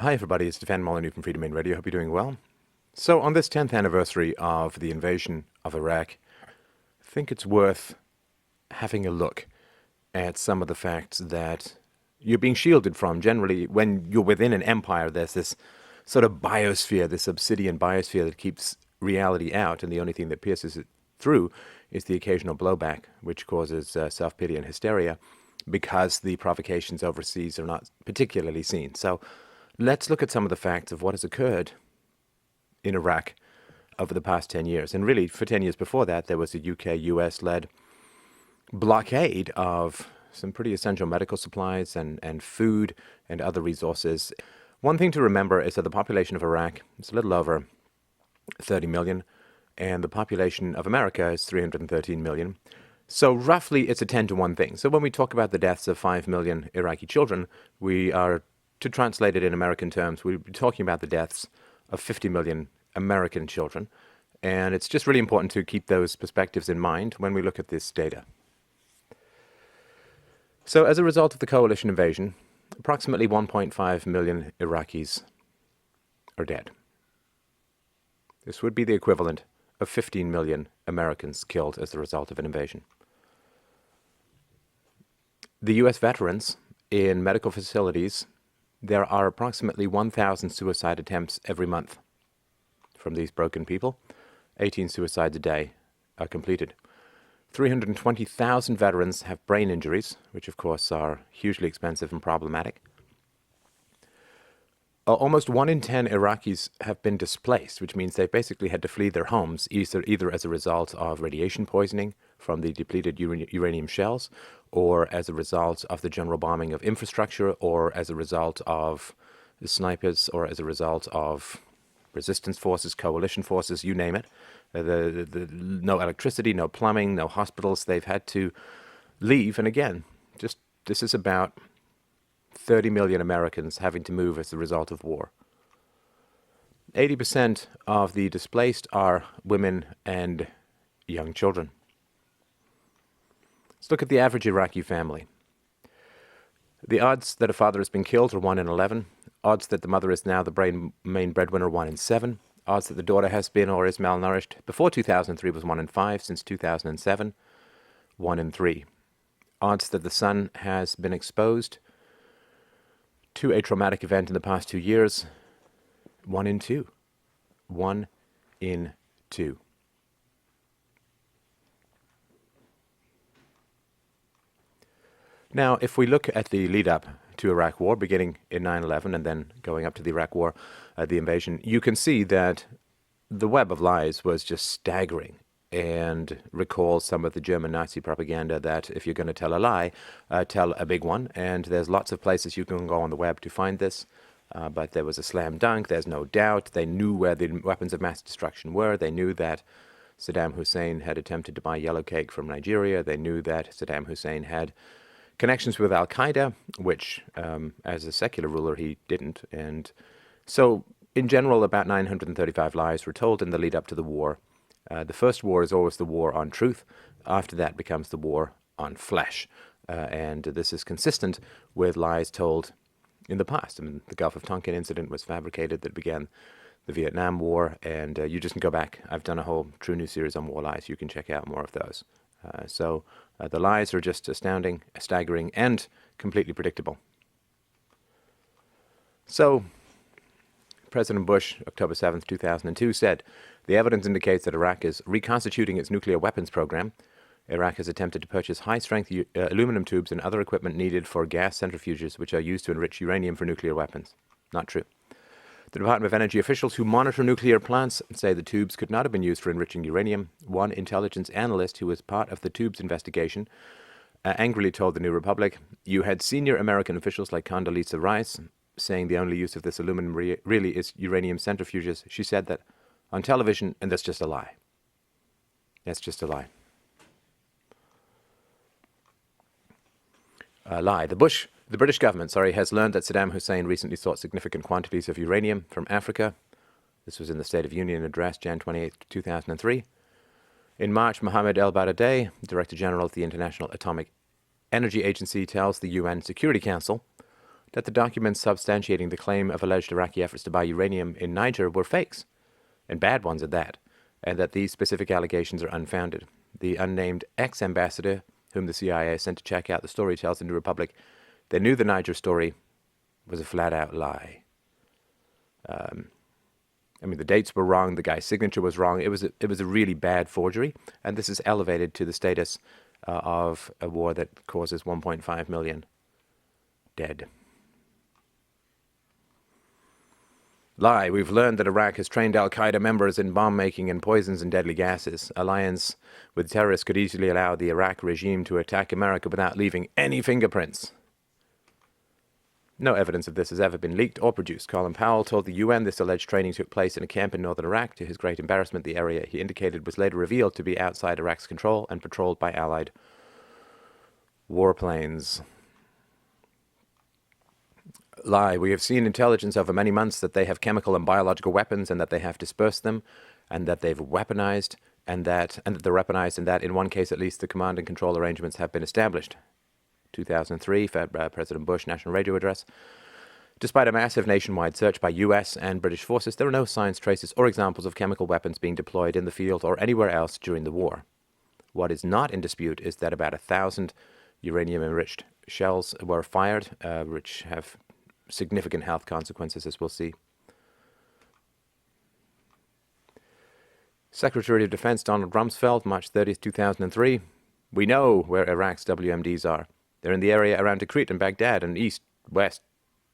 Hi everybody, it's Stefan Molyneux from Freedomain Radio. Hope you're doing well. So on this 10th anniversary of the invasion of Iraq, I think it's worth having a look at some of the facts that you're being shielded from. Generally, when you're within an empire, there's this sort of biosphere, this obsidian biosphere that keeps reality out, and the only thing that pierces it through is the occasional blowback, which causes self-pity and hysteria because the provocations overseas are not particularly seen. So let's look at some of the facts of what has occurred in Iraq over the past 10 years. And really, for 10 years before that, there was a UK-US-led blockade of some pretty essential medical supplies and food and other resources. One thing to remember is that the population of Iraq is a little over 30 million, and the population of America is 313 million. So roughly, it's a 10-to-1 thing. So when we talk about the deaths of 5 million Iraqi children, we are, to translate it in American terms, we'll be talking about the deaths of 50 million American children. And it's just really important to keep those perspectives in mind when we look at this data. So as a result of the coalition invasion, approximately 1.5 million Iraqis are dead. This would be the equivalent of 15 million Americans killed as a result of an invasion. The U.S. veterans in medical facilities, there are approximately 1,000 suicide attempts every month from these broken people. 18 suicides a day are completed. 320,000 veterans have brain injuries, which of course are hugely expensive and problematic. Almost 1 in 10 Iraqis have been displaced, which means they've basically had to flee their homes, either as a result of radiation poisoning from the depleted uranium shells, or as a result of the general bombing of infrastructure, or as a result of the snipers, or as a result of resistance forces, coalition forces, you name it. No electricity, no plumbing, no hospitals. They've had to leave. And again, this is about 30 million Americans having to move as a result of war. 80% of the displaced are women and young children. Let's look at the average Iraqi family. The odds that a father has been killed are 1 in 11. Odds that the mother is now the main breadwinner, 1 in 7. Odds that the daughter has been or is malnourished before 2003 was 1 in 5. Since 2007, 1 in 3. Odds that the son has been exposed to a traumatic event in the past 2 years, 1 in 2. 1 in 2. Now, if we look at the lead-up to Iraq War, beginning in 9/11 and then going up to the Iraq War, the invasion, you can see that the web of lies was just staggering and recalls some of the German Nazi propaganda that if you're going to tell a lie, tell a big one. And there's lots of places you can go on the web to find this. But there was a slam dunk, there's no doubt. They knew where the weapons of mass destruction were. They knew that Saddam Hussein had attempted to buy yellow cake from Nigeria. They knew that Saddam Hussein had connections with Al-Qaeda, which, as a secular ruler, he didn't. And so, in general, about 935 lies were told in the lead up to the war. The first war is always the war on truth. After that becomes the war on flesh. And this is consistent with lies told in the past. I mean, the Gulf of Tonkin incident was fabricated that began the Vietnam War. And you just can go back. I've done a whole True News series on war lies. You can check out more of those. So the lies are just astounding, staggering, and completely predictable. So President Bush, October 7th, 2002, said, "The evidence indicates that Iraq is reconstituting its nuclear weapons program. Iraq has attempted to purchase high-strength aluminum tubes and other equipment needed for gas centrifuges, which are used to enrich uranium for nuclear weapons." Not true. The Department of Energy officials who monitor nuclear plants say the tubes could not have been used for enriching uranium. One intelligence analyst who was part of the tubes investigation angrily told the New Republic, "You had senior American officials like Condoleezza Rice saying the only use of this aluminum really is uranium centrifuges." She said that on television, and that's just a lie. That's just a lie. A lie. The British government, has learned that Saddam Hussein recently sought significant quantities of uranium from Africa. This was in the State of Union address, Jan 28, 2003. In March, Mohammed El-Baradei, Director General of the International Atomic Energy Agency, tells the UN Security Council that the documents substantiating the claim of alleged Iraqi efforts to buy uranium in Niger were fakes, and bad ones at that, and that these specific allegations are unfounded. The unnamed ex-ambassador, whom the CIA sent to check out the story, tells the New Republic they knew the Niger story was a flat-out lie. The dates were wrong, the guy's signature was wrong. It was a really bad forgery, and this is elevated to the status of a war that causes 1.5 million dead. Lie. We've learned that Iraq has trained al-Qaeda members in bomb-making and poisons and deadly gases. Alliance with terrorists could easily allow the Iraq regime to attack America without leaving any fingerprints. No evidence of this has ever been leaked or produced. Colin Powell told the UN this alleged training took place in a camp in northern Iraq. To his great embarrassment, the area he indicated was later revealed to be outside Iraq's control and patrolled by Allied warplanes. Lie. We have seen intelligence over many months that they have chemical and biological weapons and that they have dispersed them and that they've weaponized and that they're weaponized and that in one case at least the command and control arrangements have been established. 2003, President Bush National Radio Address. Despite a massive nationwide search by US and British forces, there are no signs, traces, or examples of chemical weapons being deployed in the field or anywhere else during the war. What is not in dispute is that about 1,000 uranium-enriched shells were fired, which have significant health consequences, as we'll see. Secretary of Defense Donald Rumsfeld, March 30th, 2003. We know where Iraq's WMDs are. They're in the area around Tikrit and Baghdad and east, west,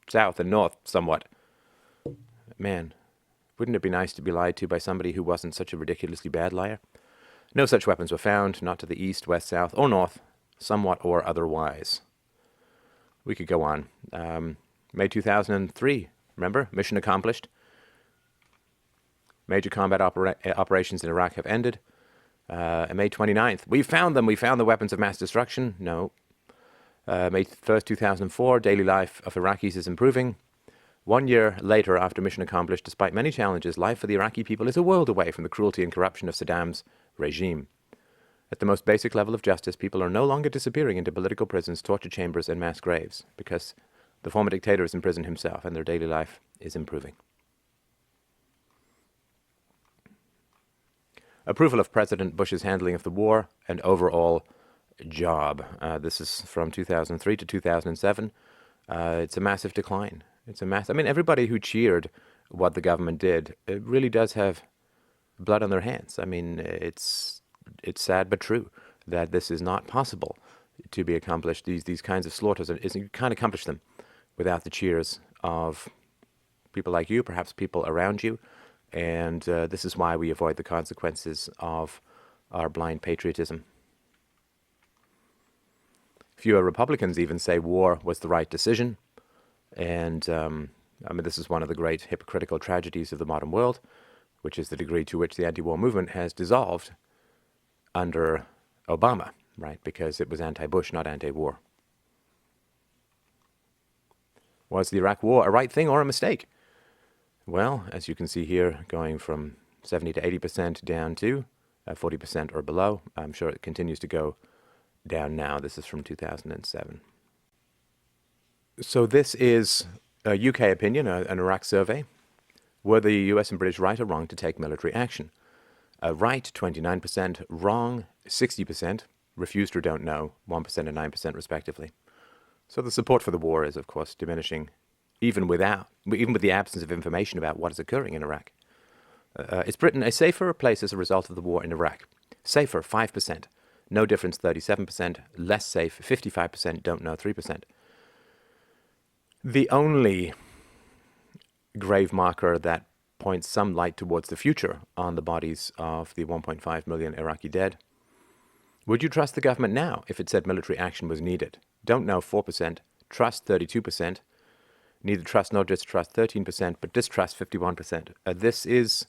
south, and north, somewhat. Man, wouldn't it be nice to be lied to by somebody who wasn't such a ridiculously bad liar? No such weapons were found, not to the east, west, south, or north, somewhat or otherwise. We could go on. May 2003, remember? Mission accomplished. Major combat operations in Iraq have ended. May 29th, we found them. We found the weapons of mass destruction. No. May 1st, 2004, daily life of Iraqis is improving. 1 year later, after mission accomplished, despite many challenges, life for the Iraqi people is a world away from the cruelty and corruption of Saddam's regime. At the most basic level of justice, people are no longer disappearing into political prisons, torture chambers, and mass graves, because the former dictator is in prison himself, and their daily life is improving. Approval of President Bush's handling of the war and overall job. This is from 2003 to 2007. It's a massive decline. Everybody who cheered what the government did, it really does have blood on their hands. It's sad but true that this is not possible to be accomplished. These kinds of slaughters, you can't accomplish them without the cheers of people like you, perhaps people around you. And this is why we avoid the consequences of our blind patriotism. Fewer Republicans even say war was the right decision. And this is one of the great hypocritical tragedies of the modern world, which is the degree to which the anti-war movement has dissolved under Obama, right? Because it was anti-Bush, not anti-war. Was the Iraq war a right thing or a mistake? Well, as you can see here, going from 70 to 80% down to 40% or below. I'm sure it continues to go down now. This is from 2007. So this is a UK opinion, an Iraq survey. Were the US and British right or wrong to take military action? Right, 29%, wrong, 60%, refused or don't know, 1% and 9% respectively. So the support for the war is, of course, diminishing, even with the absence of information about what is occurring in Iraq. Is Britain a safer place as a result of the war in Iraq? Safer, 5%. No difference, 37%. Less safe, 55%. Don't know, 3%. The only grave marker that points some light towards the future on the bodies of the 1.5 million Iraqi dead. Would you trust the government now if it said military action was needed? Don't know, 4%. Trust, 32%. Neither trust nor distrust, 13%, but distrust, 51%. This is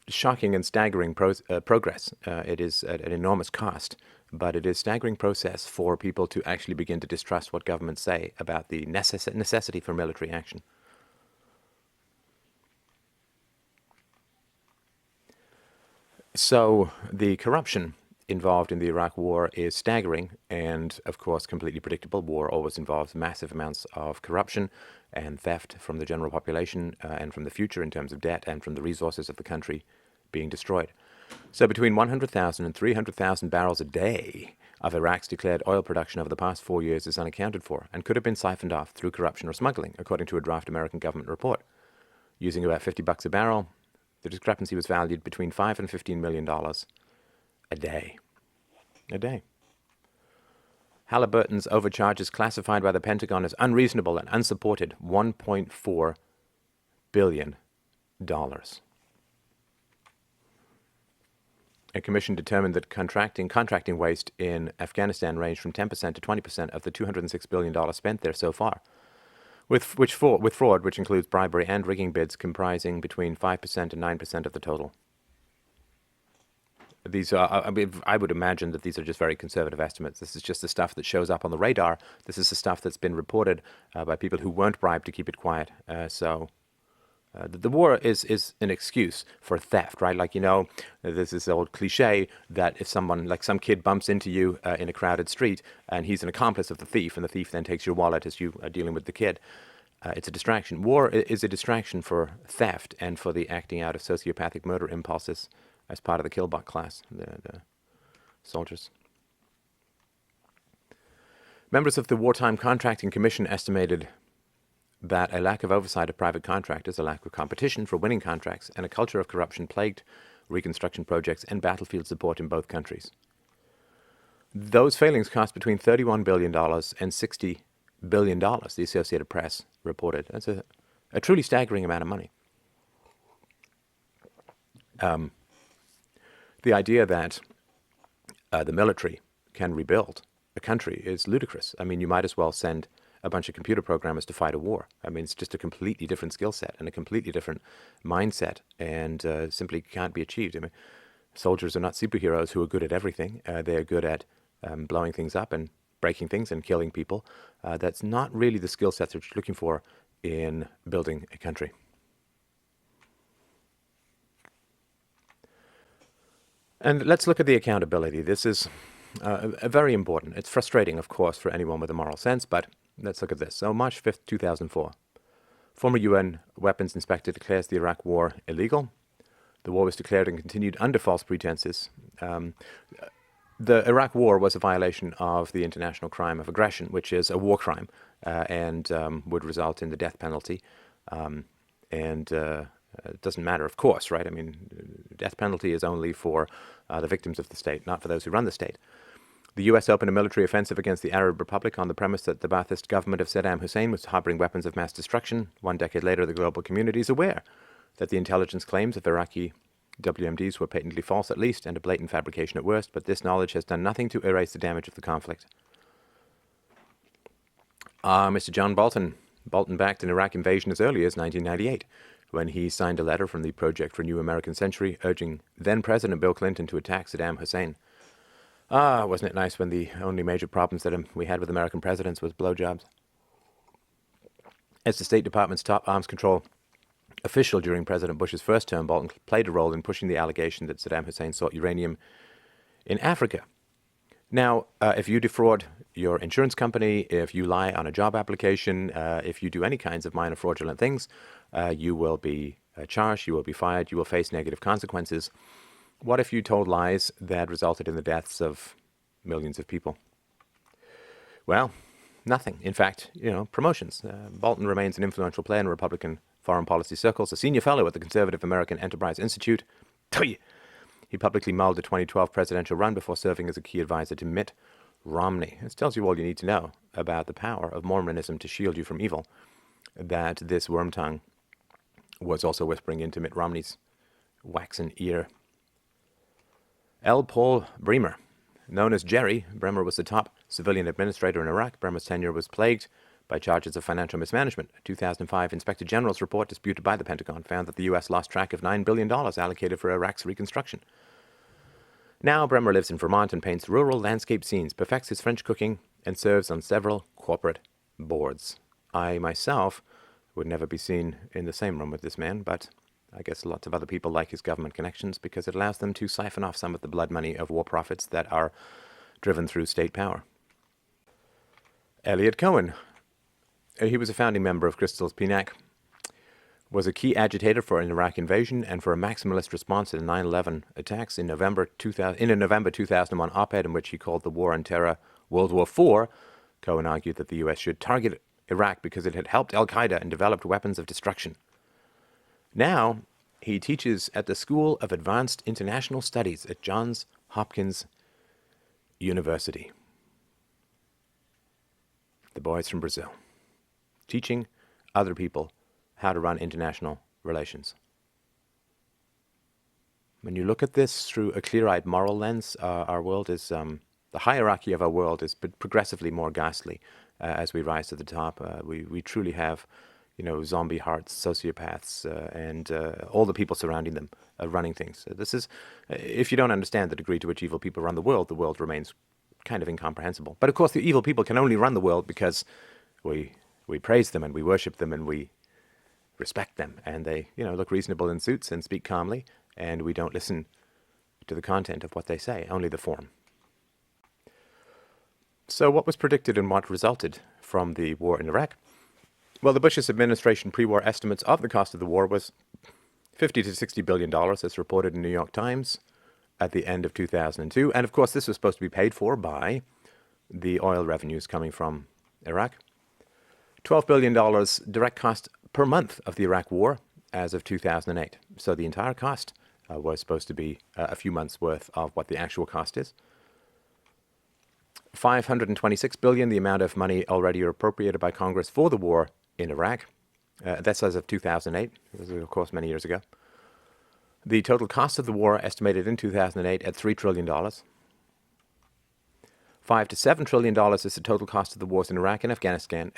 shocking and staggering progress. It is at an enormous cost, but it is a staggering process for people to actually begin to distrust what governments say about the necessity for military action. So the corruption involved in the Iraq War is staggering and, of course, completely predictable. War always involves massive amounts of corruption and theft from the general population and from the future in terms of debt and from the resources of the country being destroyed. So between 100,000 and 300,000 barrels a day of Iraq's declared oil production over the past 4 years is unaccounted for and could have been siphoned off through corruption or smuggling, according to a draft American government report. Using about $50 a barrel, the discrepancy was valued between $5 and $15 million a day. A day. Halliburton's overcharges classified by the Pentagon as unreasonable and unsupported, $1.4 billion. A commission determined that contracting waste in Afghanistan ranged from 10% to 20% of the $206 billion spent there so far, with fraud, which includes bribery and rigging bids, comprising between 5% and 9% of the total. These are, I would imagine that these are just very conservative estimates. This is just the stuff that shows up on the radar. This is the stuff that's been reported by people who weren't bribed to keep it quiet. The war is an excuse for theft, right? Like, there's this old cliche that if someone, like some kid bumps into you in a crowded street and he's an accomplice of the thief, and the thief then takes your wallet as you are dealing with the kid, it's a distraction. War is a distraction for theft and for the acting out of sociopathic murder impulses as part of the killbot class, the soldiers. Members of the Wartime Contracting Commission estimated that a lack of oversight of private contractors, a lack of competition for winning contracts, and a culture of corruption plagued reconstruction projects and battlefield support in both countries. Those failings cost between $31 billion and $60 billion, the Associated Press reported. That's a truly staggering amount of money. The idea that the military can rebuild a country is ludicrous. I mean, you might as well send a bunch of computer programmers to fight a war. I mean, it's just a completely different skill set and a completely different mindset, and simply can't be achieved. I mean, soldiers are not superheroes who are good at everything. They're good at blowing things up and breaking things and killing people. That's not really the skill set that you're looking for in building a country. And let's look at the accountability. This is very important. It's frustrating, of course, for anyone with a moral sense, but let's look at this. So March 5th, 2004, former UN weapons inspector declares the Iraq war illegal. The war was declared and continued under false pretenses. The Iraq war was a violation of the international crime of aggression, which is a war crime and would result in the death penalty. It doesn't matter, of course, right? I mean, death penalty is only for the victims of the state, not for those who run the state. The U.S. opened a military offensive against the Arab Republic on the premise that the Ba'athist government of Saddam Hussein was harboring weapons of mass destruction. 1 decade later, the global community is aware that the intelligence claims of Iraqi WMDs were patently false at least, and a blatant fabrication at worst, but this knowledge has done nothing to erase the damage of the conflict. Mr. John Bolton backed an Iraq invasion as early as 1998, when he signed a letter from the Project for a New American Century urging then-President Bill Clinton to attack Saddam Hussein. Wasn't it nice when the only major problems that we had with American presidents was blowjobs? As the State Department's top arms control official during President Bush's first term, Bolton played a role in pushing the allegation that Saddam Hussein sought uranium in Africa. Now, if you defraud your insurance company, if you lie on a job application, if you do any kinds of minor fraudulent things, you will be charged, you will be fired, you will face negative consequences. What if you told lies that resulted in the deaths of millions of people? Well, nothing. In fact, promotions. Bolton remains an influential player in Republican foreign policy circles, a senior fellow at the Conservative American Enterprise Institute. He publicly mulled the 2012 presidential run before serving as a key advisor to Mitt Romney. This tells you all you need to know about the power of Mormonism to shield you from evil, that this worm tongue was also whispering into Mitt Romney's waxen ear. L. Paul Bremer, known as Jerry, Bremer was the top civilian administrator in Iraq. Bremer's tenure was plagued by charges of financial mismanagement. A 2005 Inspector General's report, disputed by the Pentagon, found that the U.S. lost track of $9 billion allocated for Iraq's reconstruction. Now, Bremer lives in Vermont and paints rural landscape scenes, perfects his French cooking, and serves on several corporate boards. I, myself, would never be seen in the same room with this man, but I guess lots of other people like his government connections because it allows them to siphon off some of the blood money of war profits that are driven through state power. Eliot Cohen. He was a founding member of Crystal's PNAC, was a key agitator for an Iraq invasion and for a maximalist response to the 9/11 attacks in November 2001 op-ed in which he called the war on terror World War IV. Cohen argued that the U.S. should target Iraq because it had helped al-Qaeda and developed weapons of destruction. Now, he teaches at the School of Advanced International Studies at Johns Hopkins University. The boys from Brazil, teaching other people how to run international relations. When you look at this through a clear-eyed moral lens, our world is, the hierarchy of our world is progressively more ghastly as we rise to the top. We truly have, zombie hearts, sociopaths, and all the people surrounding them running things. This is, if you don't understand the degree to which evil people run the world remains kind of incomprehensible. But of course, the evil people can only run the world because we praise them and we worship them and we respect them, and they, look reasonable in suits and speak calmly, and we don't listen to the content of what they say, only the form. So what was predicted and what resulted from the war in Iraq? Well, the Bush administration pre-war estimates of the cost of the war was $50 to $60 billion, as reported in the New York Times at the end of 2002. And of course, this was supposed to be paid for by the oil revenues coming from Iraq. $12 billion direct cost per month of the Iraq war as of 2008. So the entire cost was supposed to be a few months' worth of what the actual cost is. $526 billion, the amount of money already appropriated by Congress for the war in Iraq. That's as of 2008. This is, of course, many years ago. The total cost of the war estimated in 2008 at $3 trillion. $5 to $7 trillion is the total cost of the wars in Iraq and Afghanistan,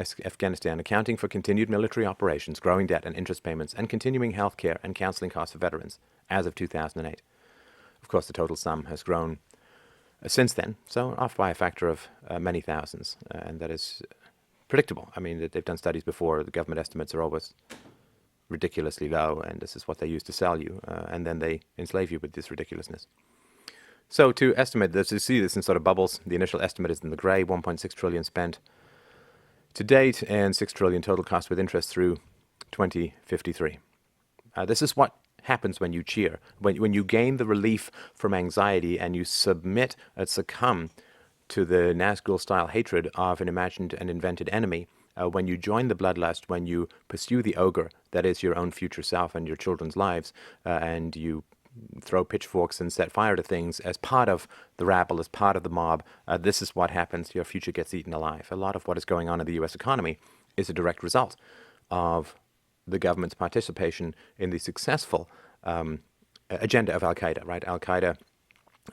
accounting for continued military operations, growing debt and interest payments, and continuing health care and counseling costs for veterans as of 2008. Of course, the total sum has grown since then, so off by a factor of many thousands, and that is predictable. I mean, they've done studies before. The government estimates are always ridiculously low, and this is what they use to sell you, and then they enslave you with this ridiculousness. So to estimate this, you see this in sort of bubbles. The initial estimate is in the gray, 1.6 trillion spent to date, and 6 trillion total cost with interest through 2053. This is what happens when you cheer, when you gain the relief from anxiety and you submit and succumb to the Nazgul-style hatred of an imagined and invented enemy, when you join the bloodlust, when you pursue the ogre that is your own future self and your children's lives, and you throw pitchforks and set fire to things as part of the rabble, as part of the mob, this is what happens. Your future gets eaten alive. A lot of what is going on in the U.S. economy is a direct result of the government's participation in the successful agenda of al-Qaeda, right? Al-Qaeda,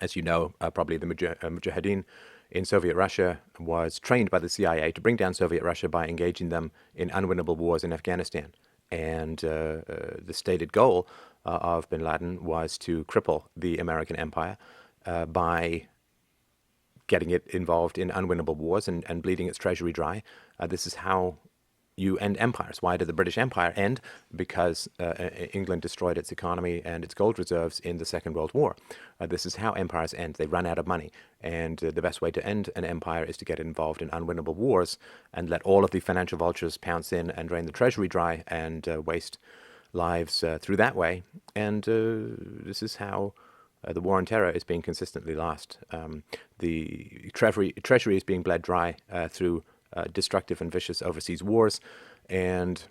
as you know, probably the Mujahideen in Soviet Russia was trained by the CIA to bring down Soviet Russia by engaging them in unwinnable wars in Afghanistan. And the stated goal of bin Laden was to cripple the American empire by getting it involved in unwinnable wars and bleeding its treasury dry. This is how you end empires. Why did the British Empire end? Because England destroyed its economy and its gold reserves in the Second World War. This is how empires end. They run out of money. And the best way to end an empire is to get involved in unwinnable wars and let all of the financial vultures pounce in and drain the treasury dry and waste lives through that way. And this is how the war on terror is being consistently lost. The treasury is being bled dry through destructive and vicious overseas wars, and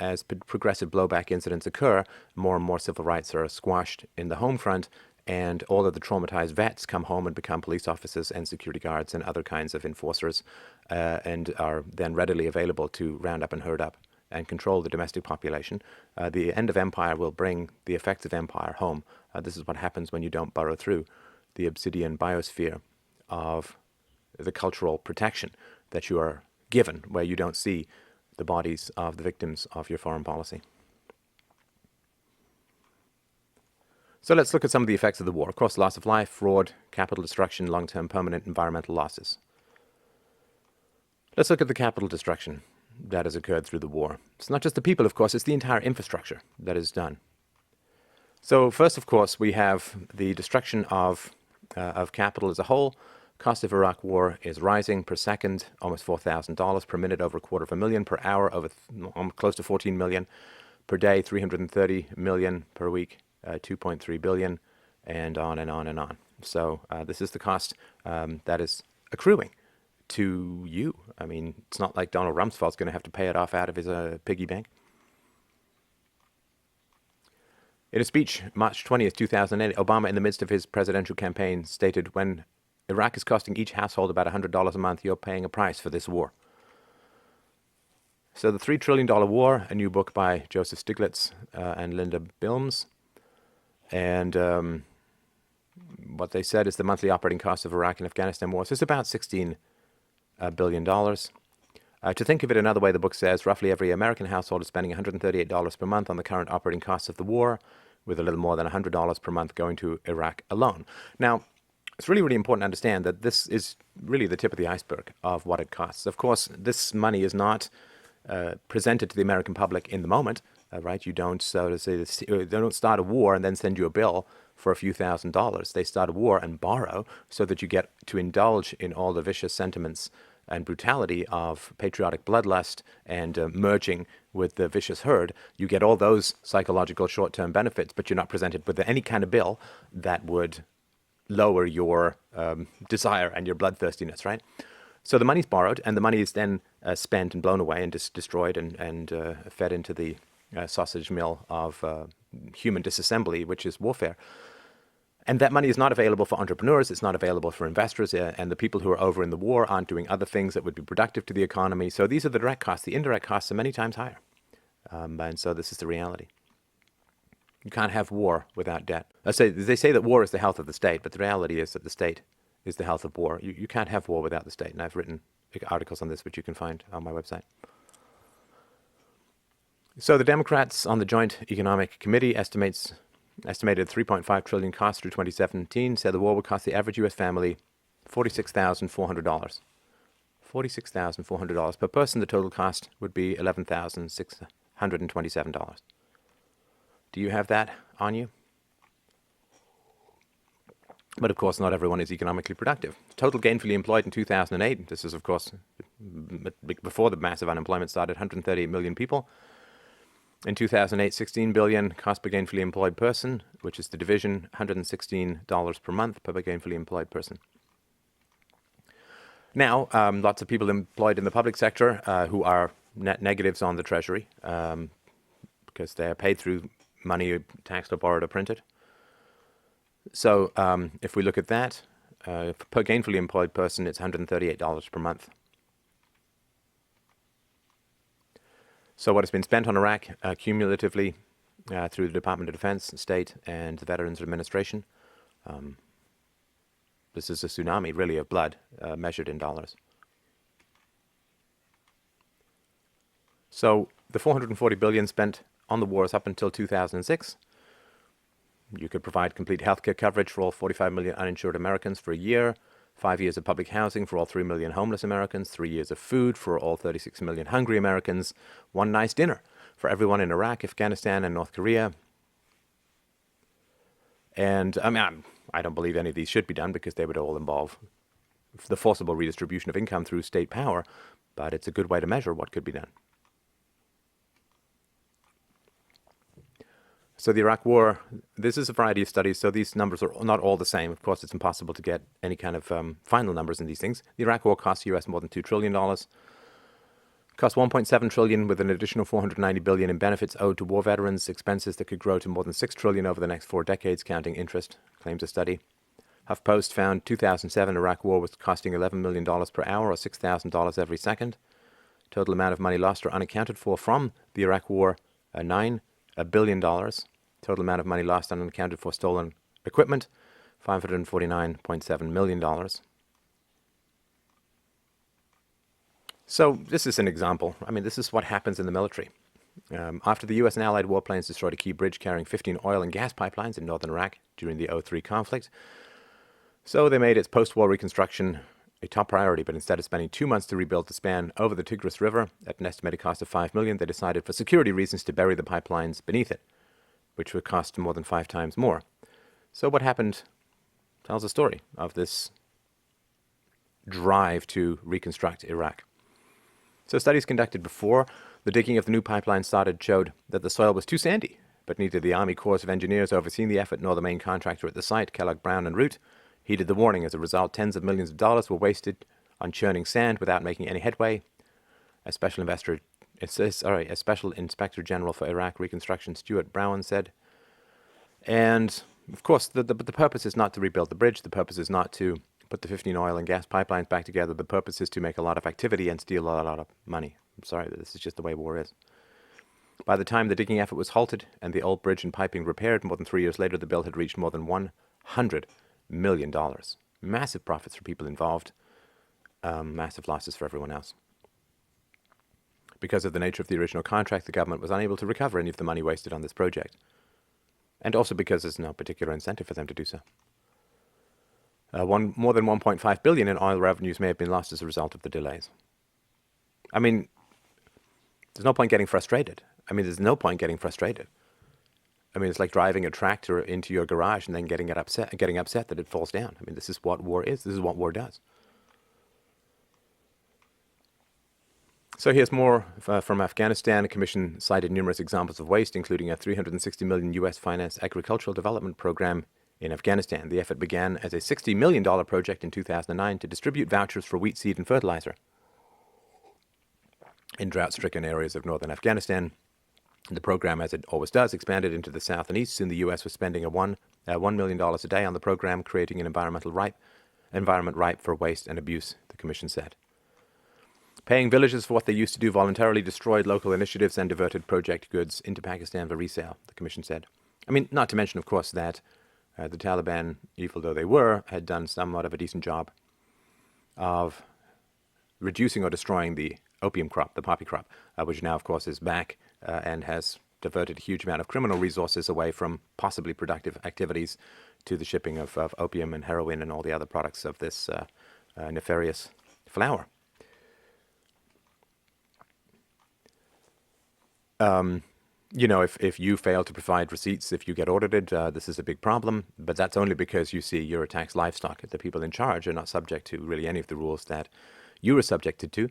as progressive blowback incidents occur, more and more civil rights are squashed in the home front, and all of the traumatized vets come home and become police officers and security guards and other kinds of enforcers, and are then readily available to round up and herd up and control the domestic population. The end of empire will bring the effects of empire home. This is what happens when you don't burrow through the obsidian biosphere of the cultural protection that you are given, where you don't see the bodies of the victims of your foreign policy. So let's look at some of the effects of the war. Of course, loss of life, fraud, capital destruction, long-term permanent environmental losses. Let's look at the capital destruction. that has occurred through the war. It's not just the people, of course, it's the entire infrastructure that is done. So first, of course, we have the destruction of capital as a whole. Cost of Iraq war is rising per second, almost $4,000 per minute, over $250,000 per hour, over close to 14 million per day, 330 million per week, 2.3 billion, and on and on and on. So this is the cost that is accruing to you. I mean, it's not like Donald Rumsfeld's going to have to pay it off out of his piggy bank. In a speech, March 20th, 2008, Obama, in the midst of his presidential campaign, stated, "When Iraq is costing each household about $100 a month, you're paying a price for this war." So the $3 trillion war, a new book by Joseph Stiglitz and Linda Bilmes. And what they said is the monthly operating cost of Iraq and Afghanistan wars is about $16 billion. To think of it another way, the book says roughly every American household is spending $138 per month on the current operating costs of the war, with a little more than $100 per month going to Iraq alone. Now, it's really, really important to understand that this is really the tip of the iceberg of what it costs. Of course, this money is not presented to the American public in the moment, right? You don't, so to say, they don't start a war and then send you a bill for a few $1,000s. They start a war and borrow so that you get to indulge in all the vicious sentiments and brutality of patriotic bloodlust and merging with the vicious herd. You get all those psychological short-term benefits, but you're not presented with any kind of bill that would lower your desire and your bloodthirstiness, right? So the money's borrowed, and the money is then spent and blown away and destroyed and fed into the sausage mill of human disassembly, which is warfare. And that money is not available for entrepreneurs, it's not available for investors, and the people who are over in the war aren't doing other things that would be productive to the economy. So these are the direct costs. The indirect costs are many times higher. And so this is the reality. You can't have war without debt. They say that war is the health of the state, but the reality is that the state is the health of war. You can't have war without the state, and I've written articles on this, which you can find on my website. So the Democrats on the Joint Economic Committee estimated 3.5 trillion costs through 2017, said the war would cost the average U.S. family $46,400. $46,400 per person. The total cost would be $11,627. Do you have that on you? But of course, not everyone is economically productive. Total gainfully employed in 2008, this is of course before the massive unemployment started, 138 million people. In 2008, 16 billion cost per gainfully employed person, which is the division, $116 per month per gainfully employed person. Now, lots of people employed in the public sector who are net negatives on the Treasury because they are paid through money taxed or borrowed or printed. So if we look at that, per gainfully employed person, it's $138 per month. So what has been spent on Iraq cumulatively through the Department of Defense, State, and the Veterans Administration, this is a tsunami, really, of blood measured in dollars. So the $440 billion spent on the wars up until 2006. You could provide complete healthcare coverage for all 45 million uninsured Americans for a year, 5 years of public housing for all 3 million homeless Americans, 3 years of food for all 36 million hungry Americans, one nice dinner for everyone in Iraq, Afghanistan, and North Korea. And I don't believe any of these should be done because they would all involve the forcible redistribution of income through state power, but it's a good way to measure what could be done. So the Iraq War, this is a variety of studies, so these numbers are not all the same. Of course, it's impossible to get any kind of final numbers in these things. The Iraq War cost the U.S. more than $2 trillion. Cost $1.7 trillion with an additional $490 billion in benefits owed to war veterans, expenses that could grow to more than $6 trillion over the next 4 decades, counting interest, claims a study. HuffPost found 2007 Iraq War was costing $11 million per hour or $6,000 every second. Total amount of money lost or unaccounted for from the Iraq War, $9 billion. Total amount of money lost and unaccounted for stolen equipment, $549.7 million. So this is an example. I mean, this is what happens in the military. After the U.S. and Allied warplanes destroyed a key bridge carrying 15 oil and gas pipelines in northern Iraq during the 2003 conflict, so they made its post-war reconstruction a top priority, but instead of spending 2 months to rebuild the span over the Tigris River at an estimated cost of $5 million, they decided for security reasons to bury the pipelines beneath it, which would cost more than 5 times more. So what happened tells a story of this drive to reconstruct Iraq. So studies conducted before the digging of the new pipeline started showed that the soil was too sandy, but neither the Army Corps of Engineers overseeing the effort nor the main contractor at the site, Kellogg Brown and Root, heeded the warning. As a result, tens of millions of dollars were wasted on churning sand without making any headway. A special Inspector General for Iraq Reconstruction, Stuart Brown, said. And, of course, the purpose is not to rebuild the bridge. The purpose is not to put the 15 oil and gas pipelines back together. The purpose is to make a lot of activity and steal a lot of money. I'm sorry, this is just the way war is. By the time the digging effort was halted and the old bridge and piping repaired, more than 3 years later, the bill had reached more than $100 million. Massive profits for people involved, massive losses for everyone else. Because of the nature of the original contract, the government was unable to recover any of the money wasted on this project. And also because there's no particular incentive for them to do so. More than $1.5 billion in oil revenues may have been lost as a result of the delays. I mean, there's no point getting frustrated. I mean, it's like driving a tractor into your garage and then getting upset that it falls down. I mean, this is what war is. This is what war does. So here's more from Afghanistan. A commission cited numerous examples of waste, including a $360 million U.S. financed agricultural development program in Afghanistan. The effort began as a $60 million project in 2009 to distribute vouchers for wheat seed and fertilizer in drought-stricken areas of northern Afghanistan. The program, as it always does, expanded into the south and east. Soon the U.S. was spending $1 million a day on the program, creating an environment ripe for waste and abuse, the commission said. Paying villagers for what they used to do voluntarily destroyed local initiatives and diverted project goods into Pakistan for resale, the commission said. I mean, not to mention, of course, that the Taliban, evil though they were, had done somewhat of a decent job of reducing or destroying the opium crop, the poppy crop, which now, of course, is back and has diverted a huge amount of criminal resources away from possibly productive activities to the shipping of opium and heroin and all the other products of this nefarious flower. If you fail to provide receipts, if you get audited, this is a big problem. But that's only because you see you're a tax livestock. The people in charge are not subject to really any of the rules that you are subjected to.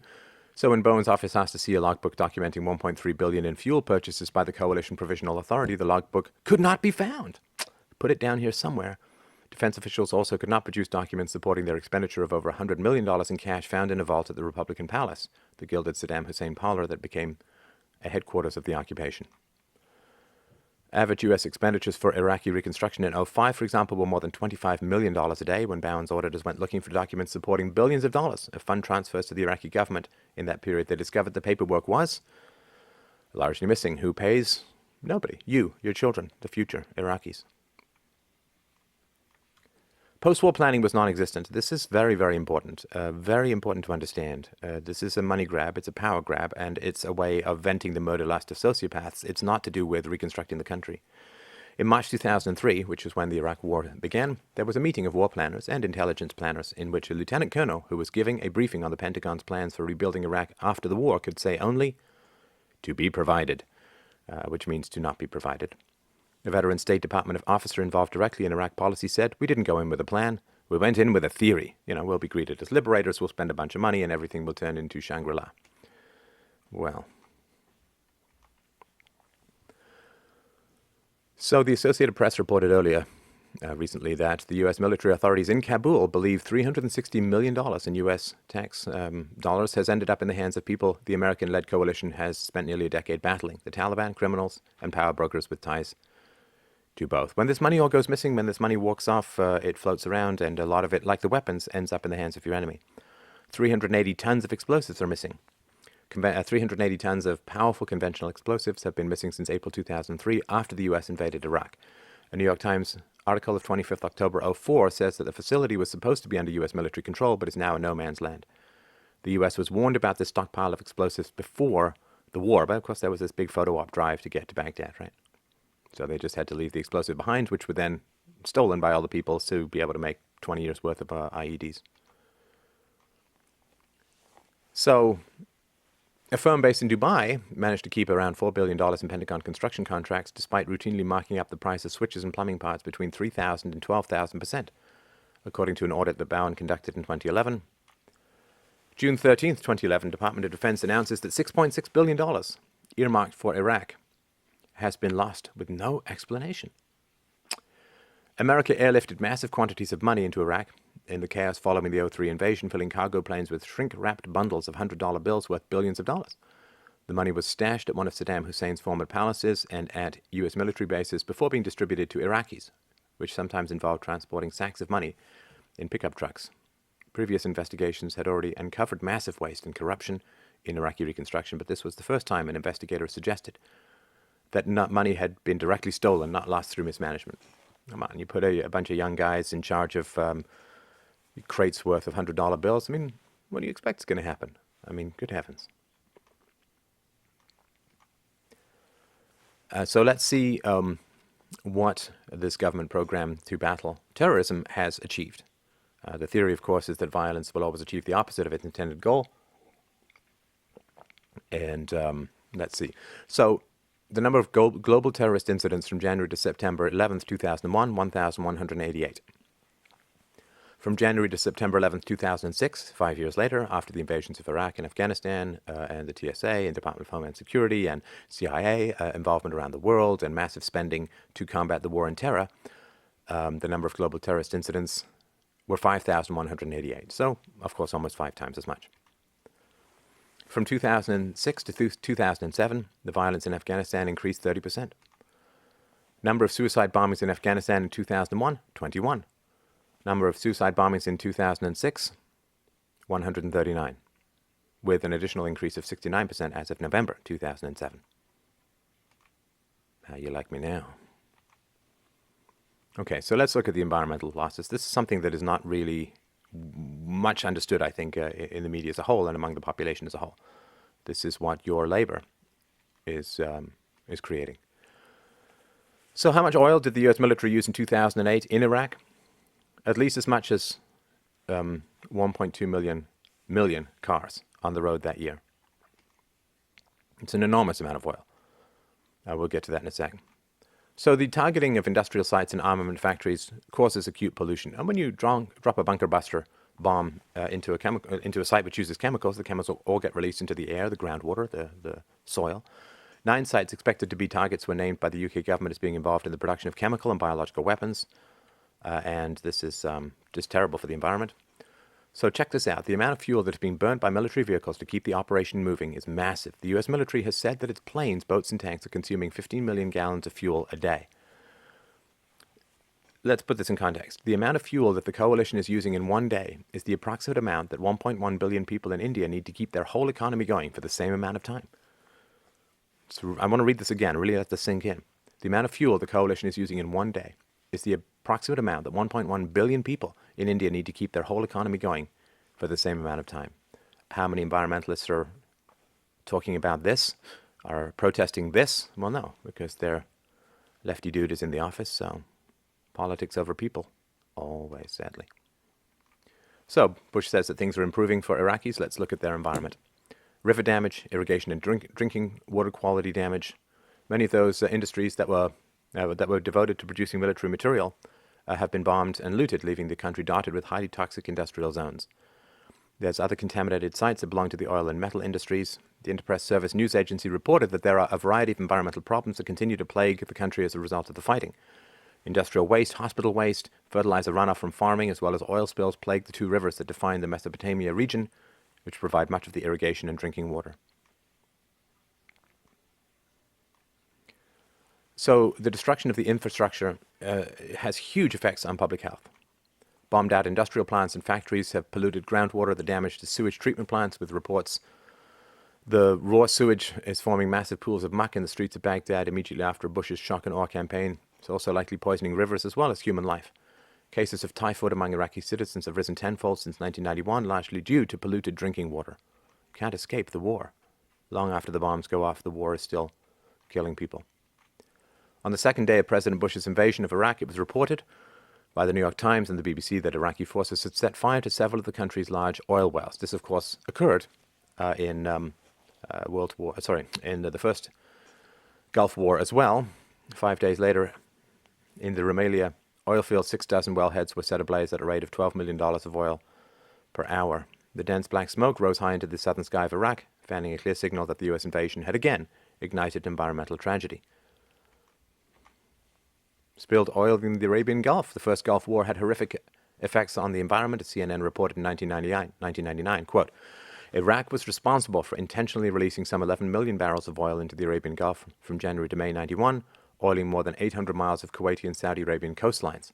So when Bowen's office asked to see a logbook documenting $1.3 billion in fuel purchases by the Coalition Provisional Authority, the logbook could not be found. Put it down here somewhere. Defense officials also could not produce documents supporting their expenditure of over $100 million in cash found in a vault at the Republican Palace, the gilded Saddam Hussein parlor that became a headquarters of the occupation. Average U.S. expenditures for Iraqi reconstruction in 2005, for example, were more than $25 million a day when Bowen's auditors went looking for documents supporting billions of dollars of fund transfers to the Iraqi government. In that period, they discovered the paperwork was largely missing. Who pays? Nobody. You, your children, the future Iraqis. Post-war planning was non-existent. This is very, very important to understand. This is a money grab, it's a power grab, and it's a way of venting the murder lust of sociopaths. It's not to do with reconstructing the country. In March 2003, which is when the Iraq War began, there was a meeting of war planners and intelligence planners in which a lieutenant colonel who was giving a briefing on the Pentagon's plans for rebuilding Iraq after the war could say only, "to be provided," which means to not be provided. A veteran State Department officer involved directly in Iraq policy said, "We didn't go in with a plan. We went in with a theory. We'll be greeted as liberators, we'll spend a bunch of money, and everything will turn into Shangri-La." Well. So the Associated Press reported earlier, recently, that the U.S. military authorities in Kabul believe $360 million in U.S. tax dollars has ended up in the hands of people the American-led coalition has spent nearly a decade battling: the Taliban, criminals, and power brokers with ties to both. When this money all goes missing, when this money walks off, it floats around, and a lot of it, like the weapons, ends up in the hands of your enemy. 380 tons of explosives are missing. 380 tons of powerful conventional explosives have been missing since April 2003, after the U.S. invaded Iraq. A New York Times article of 25th October 2004 says that the facility was supposed to be under U.S. military control, but is now in no man's land. The U.S. was warned about this stockpile of explosives before the war, but of course there was this big photo op drive to get to Baghdad, right? So they just had to leave the explosive behind, which were then stolen by all the people to be able to make 20 years' worth of IEDs. So a firm based in Dubai managed to keep around $4 billion in Pentagon construction contracts despite routinely marking up the price of switches and plumbing parts between 3,000 and 12,000%, according to an audit that Bowen conducted in 2011. June 13th, 2011, Department of Defense announces that $6.6 billion earmarked for Iraq has been lost with no explanation. America airlifted massive quantities of money into Iraq in the chaos following the 2003 invasion, filling cargo planes with shrink-wrapped bundles of $100 bills worth billions of dollars. The money was stashed at one of Saddam Hussein's former palaces and at U.S. military bases before being distributed to Iraqis, which sometimes involved transporting sacks of money in pickup trucks. Previous investigations had already uncovered massive waste and corruption in Iraqi reconstruction, but this was the first time an investigator suggested that money had been directly stolen, not lost through mismanagement. Come on, you put a bunch of young guys in charge of crates worth of $100 bills. I mean, what do you expect is going to happen? I mean, good heavens. So let's see what this government program to battle terrorism has achieved. The theory, of course, is that violence will always achieve the opposite of its intended goal. And let's see. So the number of global terrorist incidents from January to September 11th, 2001, 1,188. From January to September 11th, 2006, 5 years later, after the invasions of Iraq and Afghanistan, and the TSA and Department of Homeland Security and CIA involvement around the world and massive spending to combat the war on terror, the number of global terrorist incidents were 5,188. So, of course, almost 5 times as much. From 2006 to 2007, the violence in Afghanistan increased 30%. Number of suicide bombings in Afghanistan in 2001, 21. Number of suicide bombings in 2006, 139, with an additional increase of 69% as of November 2007. How you like me now? Okay, so let's look at the environmental losses. This is something that is not really much understood, I think, in the media as a whole and among the population as a whole. This is what your labor is creating. So how much oil did the U.S. military use in 2008 in Iraq? At least as much as 1.2 million cars on the road that year. It's an enormous amount of oil. We'll get to that in a second. So the targeting of industrial sites and armament factories causes acute pollution. And when you drop a bunker buster bomb into a site which uses chemicals, the chemicals all get released into the air, the groundwater, the soil. 9 sites expected to be targets were named by the UK government as being involved in the production of chemical and biological weapons. And this is just terrible for the environment. So check this out. The amount of fuel that is being burned by military vehicles to keep the operation moving is massive. The U.S. military has said that its planes, boats, and tanks are consuming 15 million gallons of fuel a day. Let's put this in context. The amount of fuel that the coalition is using in one day is the approximate amount that 1.1 billion people in India need to keep their whole economy going for the same amount of time. So I want to read this again, really let this sink in. The amount of fuel the coalition is using in one day is the approximate amount that 1.1 billion people in India need to keep their whole economy going for the same amount of time. How many environmentalists are talking about this, are protesting this? Well, no, because their lefty dude is in the office, so politics over people, always, sadly. So, Bush says that things are improving for Iraqis. Let's look at their environment. River damage, irrigation and drinking water quality damage. Many of those industries that were devoted to producing military material have been bombed and looted, leaving the country dotted with highly toxic industrial zones. There's other contaminated sites that belong to the oil and metal industries. The Interpress Service news agency reported that there are a variety of environmental problems that continue to plague the country as a result of the fighting. Industrial waste, hospital waste, fertilizer runoff from farming, as well as oil spills plague the 2 rivers that define the Mesopotamia region, which provide much of the irrigation and drinking water. So the destruction of the infrastructure has huge effects on public health. Bombed out industrial plants and factories have polluted groundwater. The damage to sewage treatment plants, with reports the raw sewage is forming massive pools of muck in the streets of Baghdad immediately after Bush's shock and awe campaign. It's also likely poisoning rivers as well as human life. Cases of typhoid among Iraqi citizens have risen tenfold since 1991, largely due to polluted drinking water. You can't escape the war. Long after the bombs go off, the war is still killing people. On the second day of President Bush's invasion of Iraq, it was reported by the New York Times and the BBC that Iraqi forces had set fire to several of the country's large oil wells. This, of course, occurred in in the first Gulf War as well. 5 days later, in the Rumelia oil field, 6 dozen wellheads were set ablaze at a rate of $12 million of oil per hour. The dense black smoke rose high into the southern sky of Iraq, fanning a clear signal that the U.S. invasion had again ignited environmental tragedy. Spilled oil in the Arabian Gulf. The first Gulf War had horrific effects on the environment, as CNN reported in 1999. Quote, Iraq was responsible for intentionally releasing some 11 million barrels of oil into the Arabian Gulf from January to May 91, oiling more than 800 miles of Kuwaiti and Saudi Arabian coastlines.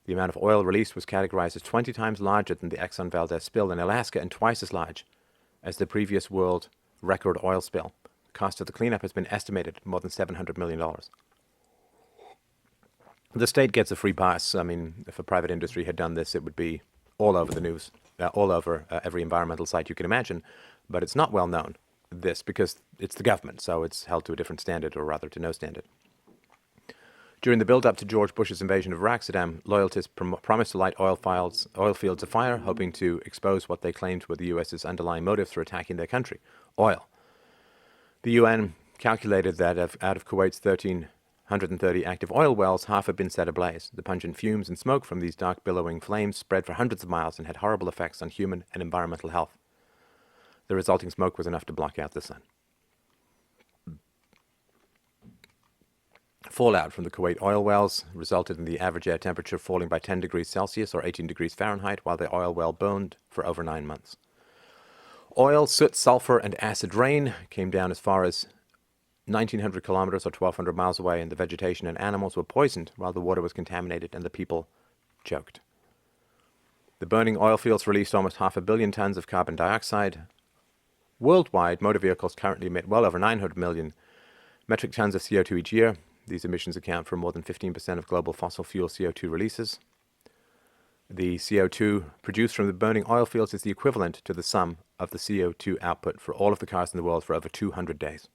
The amount of oil released was categorized as 20 times larger than the Exxon Valdez spill in Alaska and twice as large as the previous world record oil spill. The cost of the cleanup has been estimated at more than $700 million. The state gets a free pass. I mean, if a private industry had done this, it would be all over the news, all over every environmental site you can imagine. But it's not well known, this, because it's the government, so it's held to a different standard, or rather to no standard. During the build-up to George Bush's invasion of Iraq, Saddam loyalists promised to light oil fields afire, hoping to expose what they claimed were the U.S.'s underlying motives for attacking their country, oil. The UN calculated that out of Kuwait's 1,330 active oil wells, half had been set ablaze. The pungent fumes and smoke from these dark billowing flames spread for hundreds of miles and had horrible effects on human and environmental health. The resulting smoke was enough to block out the sun. Fallout from the Kuwait oil wells resulted in the average air temperature falling by 10 degrees Celsius or 18 degrees Fahrenheit, while the oil well burned for over 9 months. Oil, soot, sulfur, and acid rain came down as far as 1,900 kilometers or 1,200 miles away, and the vegetation and animals were poisoned while the water was contaminated and the people choked. The burning oil fields released almost 500 million tons of carbon dioxide. Worldwide, motor vehicles currently emit well over 900 million metric tons of CO2 each year. These emissions account for more than 15% of global fossil fuel CO2 releases. The CO2 produced from the burning oil fields is the equivalent to the sum of the CO2 output for all of the cars in the world for over 200 days.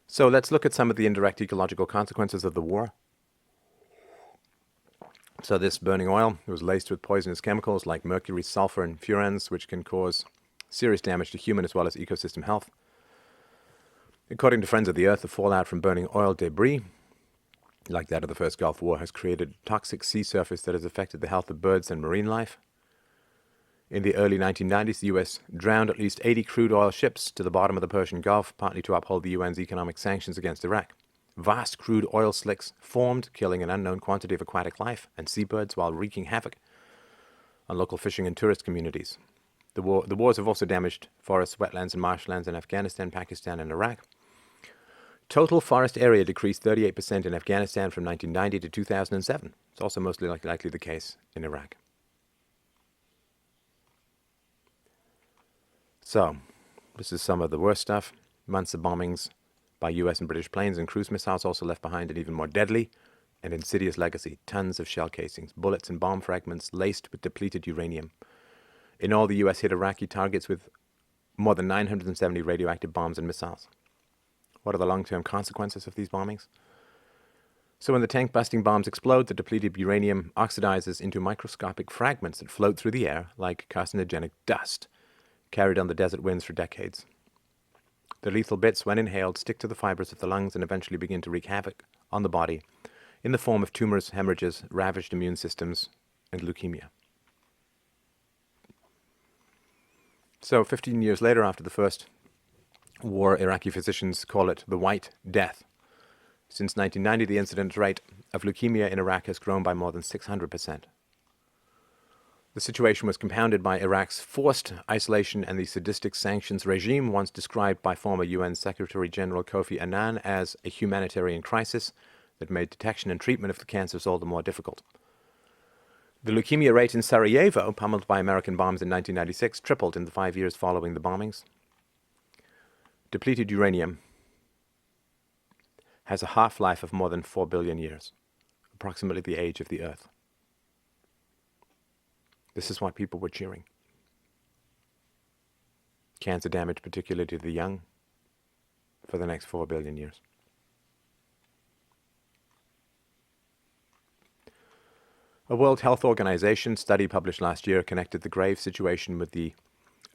So let's look at some of the indirect ecological consequences of the war. So this burning oil was laced with poisonous chemicals like mercury, sulfur, and furans, which can cause serious damage to human as well as ecosystem health. According to Friends of the Earth, the fallout from burning oil debris, like that of the first Gulf War, has created a toxic sea surface that has affected the health of birds and marine life. In the early 1990s, the U.S. drowned at least 80 crude oil ships to the bottom of the Persian Gulf, partly to uphold the UN's economic sanctions against Iraq. Vast crude oil slicks formed, killing an unknown quantity of aquatic life and seabirds while wreaking havoc on local fishing and tourist communities. The wars have also damaged forests, wetlands, and marshlands in Afghanistan, Pakistan, and Iraq. Total forest area decreased 38% in Afghanistan from 1990 to 2007. It's also mostly likely the case in Iraq. So, this is some of the worst stuff. Months of bombings by US and British planes and cruise missiles also left behind an even more deadly and insidious legacy. Tons of shell casings, bullets and bomb fragments laced with depleted uranium. In all, the US hit Iraqi targets with more than 970 radioactive bombs and missiles. What are the long-term consequences of these bombings? So when the tank-busting bombs explode, the depleted uranium oxidizes into microscopic fragments that float through the air like carcinogenic dust, carried on the desert winds for decades. The lethal bits, when inhaled, stick to the fibers of the lungs and eventually begin to wreak havoc on the body in the form of tumors, hemorrhages, ravaged immune systems, and leukemia. So 15 years later, after the first war, Iraqi physicians call it the White Death. Since 1990, the incidence rate of leukemia in Iraq has grown by more than 600%. The situation was compounded by Iraq's forced isolation and the sadistic sanctions regime, once described by former UN Secretary General Kofi Annan as a humanitarian crisis that made detection and treatment of the cancers all the more difficult. The leukemia rate in Sarajevo, pummeled by American bombs in 1996, tripled in the 5 years following the bombings. Depleted uranium has a half-life of more than 4 billion years, approximately the age of the Earth. This is why people were cheering. Cancer damage, particularly to the young, for the next 4 billion years. A World Health Organization study published last year connected the grave situation with the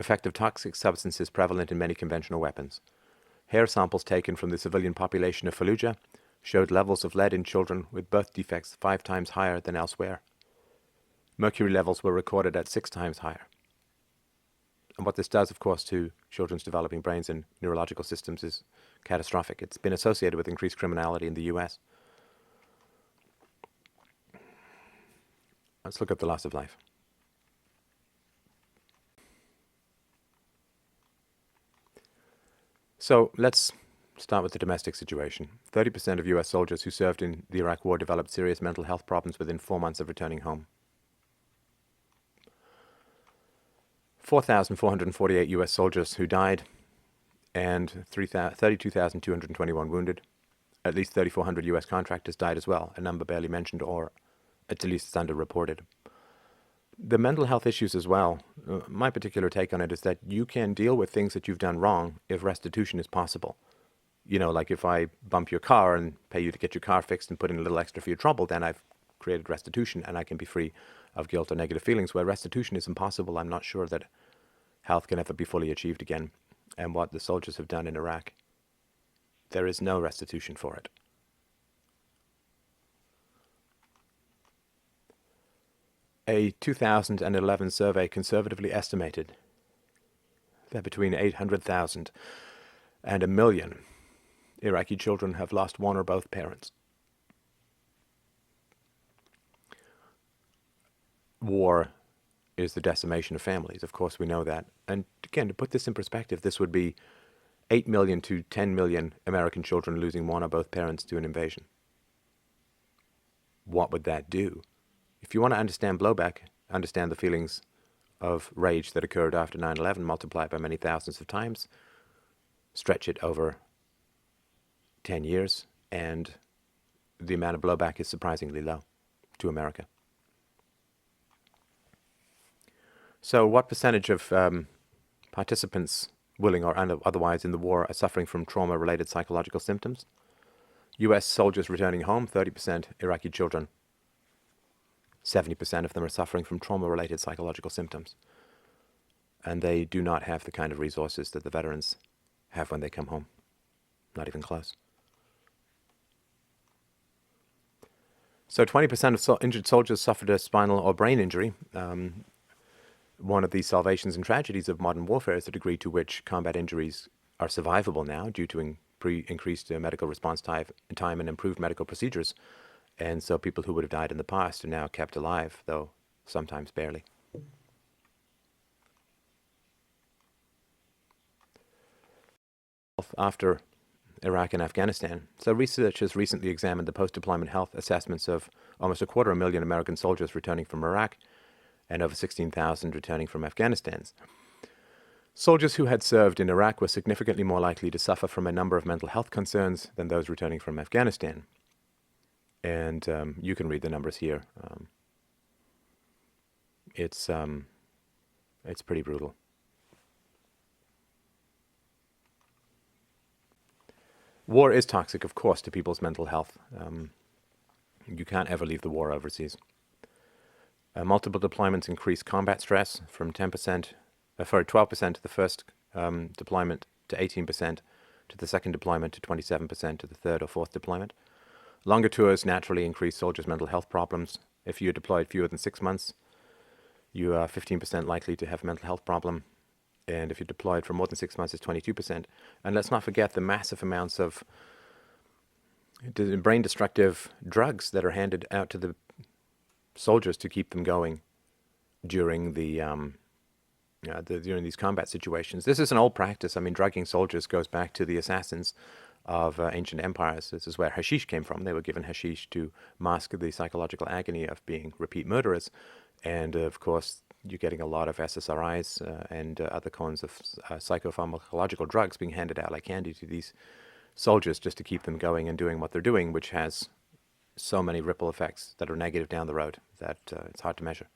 effect of toxic substances prevalent in many conventional weapons. Hair samples taken from the civilian population of Fallujah showed levels of lead in children with birth defects 5 times higher than elsewhere. Mercury levels were recorded at 6 times higher. And what this does, of course, to children's developing brains and neurological systems is catastrophic. It's been associated with increased criminality in the US. Let's look at the loss of life. So let's start with the domestic situation. 30% of US soldiers who served in the Iraq War developed serious mental health problems within 4 months of returning home. 4,448 US soldiers who died and 32,221 wounded. At least 3,400 US contractors died as well, a number barely mentioned, or at least it's underreported. The mental health issues as well, my particular take on it is that you can deal with things that you've done wrong if restitution is possible. You know, like if I bump your car and pay you to get your car fixed and put in a little extra for your trouble, then I've created restitution and I can be free of guilt or negative feelings. Where restitution is impossible, I'm not sure that health can ever be fully achieved again. And what the soldiers have done in Iraq, there is no restitution for it. A 2011 survey conservatively estimated that between 800,000 and 1 million Iraqi children have lost one or both parents. War is the decimation of families. Of course, we know that. And again, to put this in perspective, this would be 8 million to 10 million American children losing one or both parents to an invasion. What would that do? If you want to understand blowback, understand the feelings of rage that occurred after 9/11, multiply it by many thousands of times, stretch it over 10 years, and the amount of blowback is surprisingly low to America. So what percentage of participants, willing or otherwise, in the war are suffering from trauma-related psychological symptoms? U.S. soldiers returning home, 30%. Iraqi children, 70% of them are suffering from trauma-related psychological symptoms. And they do not have the kind of resources that the veterans have when they come home. Not even close. So 20% of injured soldiers suffered a spinal or brain injury. One of the salvations and tragedies of modern warfare is the degree to which combat injuries are survivable now due to increased medical response time and improved medical procedures. And so people who would have died in the past are now kept alive, though sometimes barely. After Iraq and Afghanistan. So researchers recently examined the post-deployment health assessments of almost 250,000 American soldiers returning from Iraq and over 16,000 returning from Afghanistan. Soldiers who had served in Iraq were significantly more likely to suffer from a number of mental health concerns than those returning from Afghanistan. And you can read the numbers here. It's pretty brutal. War is toxic, of course, to people's mental health. You can't ever leave the war overseas. Multiple deployments increase combat stress from 12% to the first deployment to 18% to the second deployment to 27% to the third or fourth deployment. Longer tours naturally increase soldiers' mental health problems. If you're deployed fewer than 6 months, you are 15% likely to have a mental health problem. And if you're deployed for more than 6 months, it's 22%. And let's not forget the massive amounts of brain-destructive drugs that are handed out to the soldiers to keep them going during during these combat situations. This is an old practice. I mean, drugging soldiers goes back to the assassins of ancient empires. This is where hashish came from. They were given hashish to mask the psychological agony of being repeat murderers. And of course, you're getting a lot of SSRIs and other kinds of psychopharmacological drugs being handed out like candy to these soldiers just to keep them going and doing what they're doing, which has so many ripple effects that are negative down the road that it's hard to measure.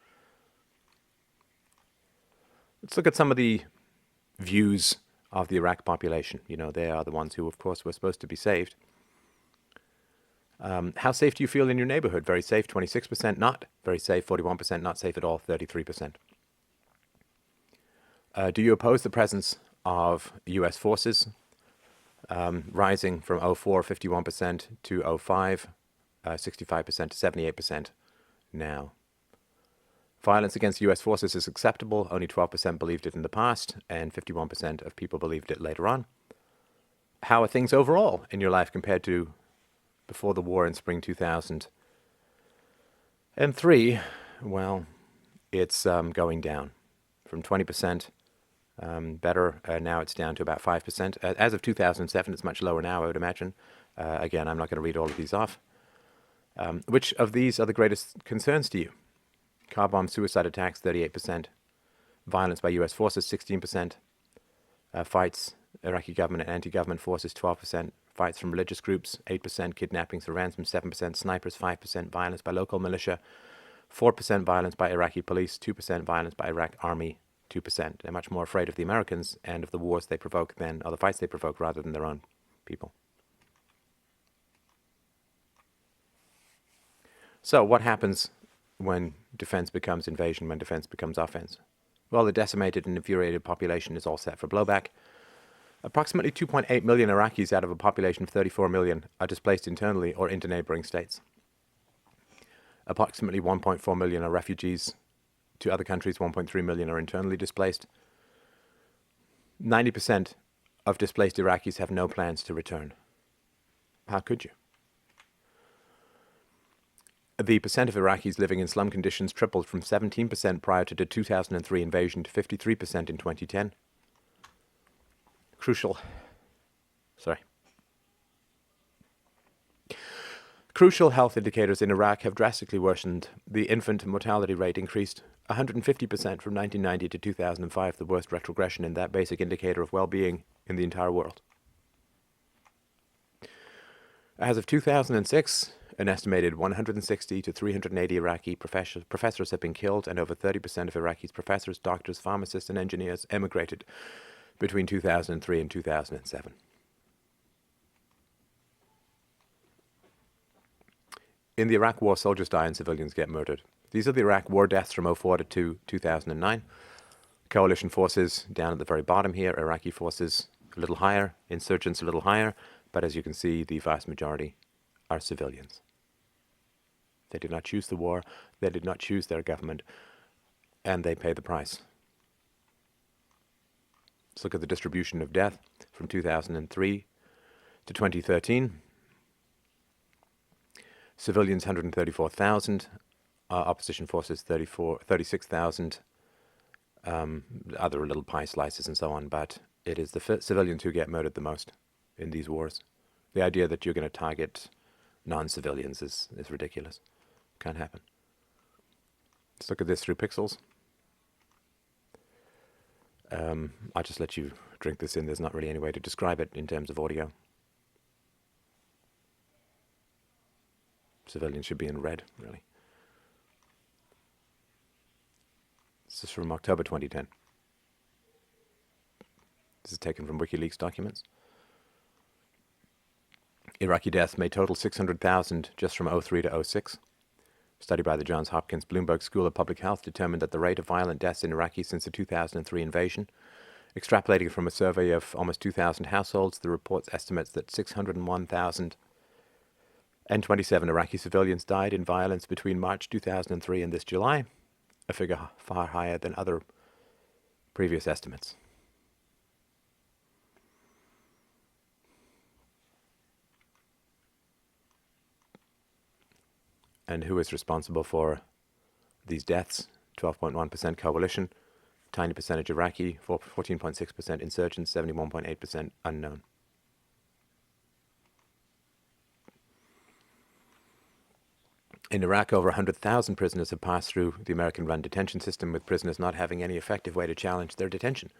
Let's look at some of the views of the Iraq population. You know, they are the ones who, of course, were supposed to be saved. How safe do you feel in your neighborhood? Very safe, 26%. Not very safe, 41%. Not safe at all, 33%. Do you oppose the presence of U.S. forces? Rising from 04, 51% to 05, 65% to 78% now. Violence against U.S. forces is acceptable. Only 12% believed it in the past, and 51% of people believed it later on. How are things overall in your life compared to before the war in spring 2003? Well, it's going down from 20% better. Now it's down to about 5%. As of 2007, it's much lower now, I would imagine. Again, I'm not going to read all of these off. Which of these are the greatest concerns to you? Car bomb suicide attacks, 38%. Violence by U.S. forces, 16%. Fights, Iraqi government and anti-government forces, 12%. Fights from religious groups, 8%. Kidnappings for ransom, 7%. Snipers, 5%. Violence by local militia, 4%. Violence by Iraqi police, 2%. Violence by Iraq army, 2%. They're much more afraid of the Americans and of the wars they provoke or the fights they provoke rather than their own people. So what happens when defense becomes invasion, when defense becomes offense? Well, the decimated and infuriated population is all set for blowback. Approximately 2.8 million Iraqis out of a population of 34 million are displaced internally or into neighboring states. Approximately 1.4 million are refugees to other countries, 1.3 million are internally displaced. 90% of displaced Iraqis have no plans to return. How could you? The percent of Iraqis living in slum conditions tripled from 17% prior to the 2003 invasion to 53% in 2010. Crucial health indicators in Iraq have drastically worsened. The infant mortality rate increased 150% from 1990 to 2005, the worst retrogression in that basic indicator of well-being in the entire world. As of 2006, an estimated 160 to 380 Iraqi professors have been killed, and over 30% of Iraqis' professors, doctors, pharmacists, and engineers emigrated between 2003 and 2007. In the Iraq War, soldiers die and civilians get murdered. These are the Iraq War deaths from 04 to 2009. Coalition forces down at the very bottom here, Iraqi forces a little higher, insurgents a little higher, but as you can see, the vast majority are civilians. They did not choose the war, they did not choose their government, and they pay the price. Let's look at the distribution of death from 2003 to 2013. Civilians, 134,000. Opposition forces, 36,000. Other little pie slices and so on, but it is the civilians who get murdered the most in these wars. The idea that you're going to target non-civilians is ridiculous. Can't happen. Let's look at this through pixels. I'll just let you drink this in. There's not really any way to describe it in terms of audio. Civilians should be in red, really. This is from October 2010. This is taken from WikiLeaks documents. Iraqi deaths may total 600,000 just from 03 to 06. Study by the Johns Hopkins Bloomberg School of Public Health determined that the rate of violent deaths in Iraqis since the 2003 invasion, extrapolating from a survey of almost 2,000 households, the report estimates that 601,027 Iraqi civilians died in violence between March 2003 and this July, a figure far higher than other previous estimates. And who is responsible for these deaths? 12.1% coalition, tiny percentage Iraqi, 14.6% insurgents, 71.8% unknown. In Iraq, over 100,000 prisoners have passed through the American-run detention system, with prisoners not having any effective way to challenge their detention.